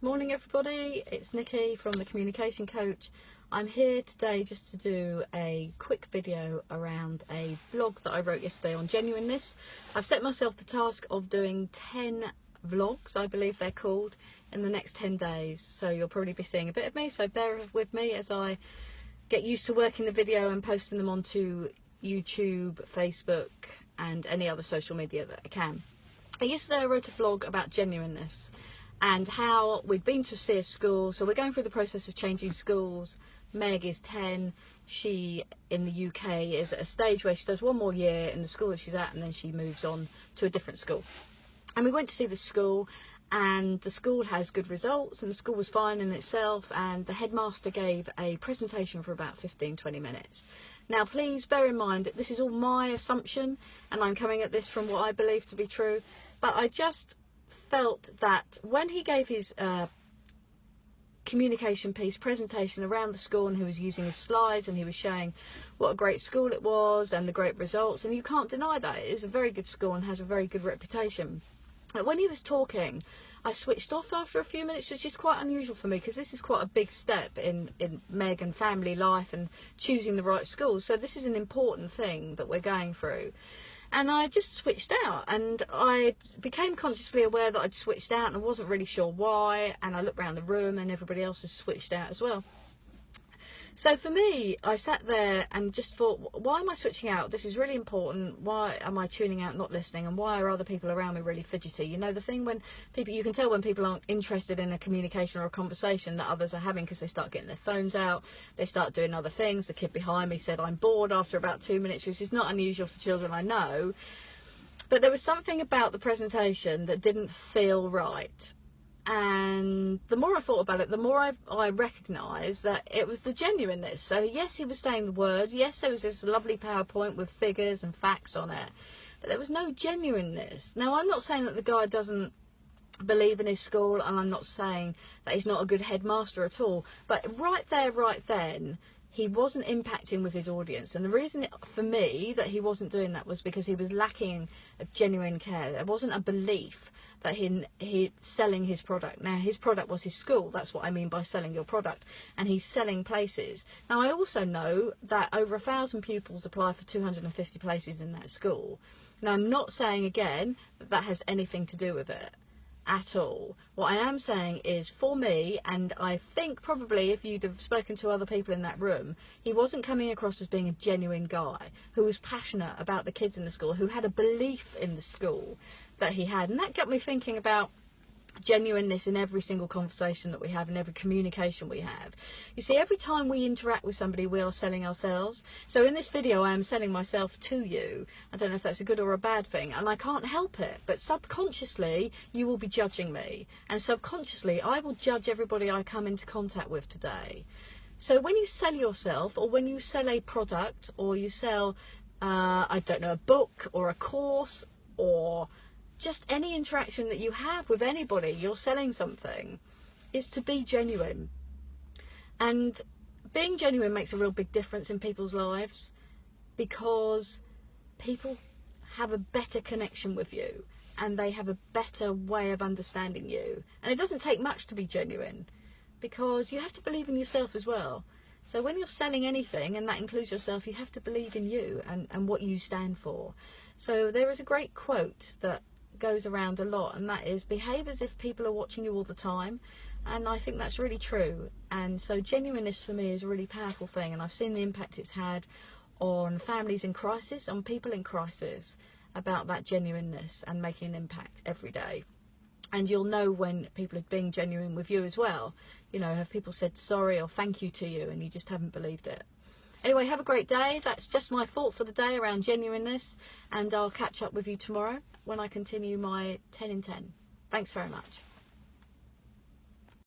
Morning everybody, it's Nikki from the Communication Coach. I'm here today just to do a quick video around a blog that I wrote yesterday on genuineness. I've set myself the task of doing 10 vlogs, I believe they're called, in the next 10 days. So you'll probably be seeing a bit of me, so bear with me as I get used to working the video and posting them onto YouTube, Facebook and any other social media that I can. Yesterday I wrote a blog about genuineness and how we'd been to see a school. So we're going through the process of changing schools. Meg is 10. She, in the UK, is at a stage where she does one more year in the school that she's at and then she moves on to a different school. And we went to see the school, and the school has good results and the school was fine in itself, and the headmaster gave a presentation for about 15-20 minutes. Now please bear in mind that this is all my assumption and I'm coming at this from what I believe to be true, but I just felt that when he gave his communication piece presentation around the school, and he was using his slides and he was showing what a great school it was and the great results, and you can't deny that it is a very good school and has a very good reputation. But when he was talking, I switched off after a few minutes, which is quite unusual for me because this is quite a big step in Meg and family life and choosing the right school. So this is an important thing that we're going through. And I just switched out, and I became consciously aware that I'd switched out and I wasn't really sure why, and I looked around the room and everybody else has switched out as well. So for me, I sat there and just thought, why am I switching out? This is really important. Why am I tuning out, not listening? And why are other people around me really fidgety? You know, the thing when people, you can tell when people aren't interested in a communication or a conversation that others are having, because they start getting their phones out, they start doing other things. The kid behind me said, I'm bored after about 2 minutes, which is not unusual for children, I know. But there was something about the presentation that didn't feel right. And the more I thought about it, the more I recognised that it was the genuineness. So yes, he was saying the words, yes, there was this lovely PowerPoint with figures and facts on it, but there was no genuineness. Now, I'm not saying that the guy doesn't believe in his school, and I'm not saying that he's not a good headmaster at all, but right there, right then, he wasn't impacting with his audience. And the reason for me that he wasn't doing that was because he was lacking a genuine care. There wasn't a belief that he's selling his product. Now, his product was his school. That's what I mean by selling your product. And he's selling places. Now, I also know that over 1,000 pupils apply for 250 places in that school. Now, I'm not saying, again, that that has anything to do with it at all. What I am saying is, for me, and I think probably if you'd have spoken to other people in that room, he wasn't coming across as being a genuine guy who was passionate about the kids in the school, who had a belief in the school that he had. And that got me thinking about genuineness in every single conversation that we have, in every communication we have. You see, every time we interact with somebody, we are selling ourselves. So in this video, I am selling myself to you. I don't know if that's a good or a bad thing, and I can't help it, but subconsciously you will be judging me, and subconsciously I will judge everybody I come into contact with today. So when you sell yourself, or when you sell a product, or you sell I don't know, a book or a course, or just any interaction that you have with anybody, you're selling something, is to be genuine. And being genuine makes a real big difference in people's lives, because people have a better connection with you and they have a better way of understanding you. And it doesn't take much to be genuine, because you have to believe in yourself as well. So when you're selling anything, and that includes yourself, you have to believe in you and what you stand for. So there is a great quote that goes around a lot, and that is, behave as if people are watching you all the time. And I think that's really true. And so genuineness for me is a really powerful thing, and I've seen the impact it's had on families in crisis, on people in crisis, about that genuineness and making an impact every day. And you'll know when people are being genuine with you as well. You know, have people said sorry or thank you to you and you just haven't believed it? Anyway, have a great day. That's just my thought for the day around genuineness, and I'll catch up with you tomorrow when I continue my 10 in 10. Thanks very much.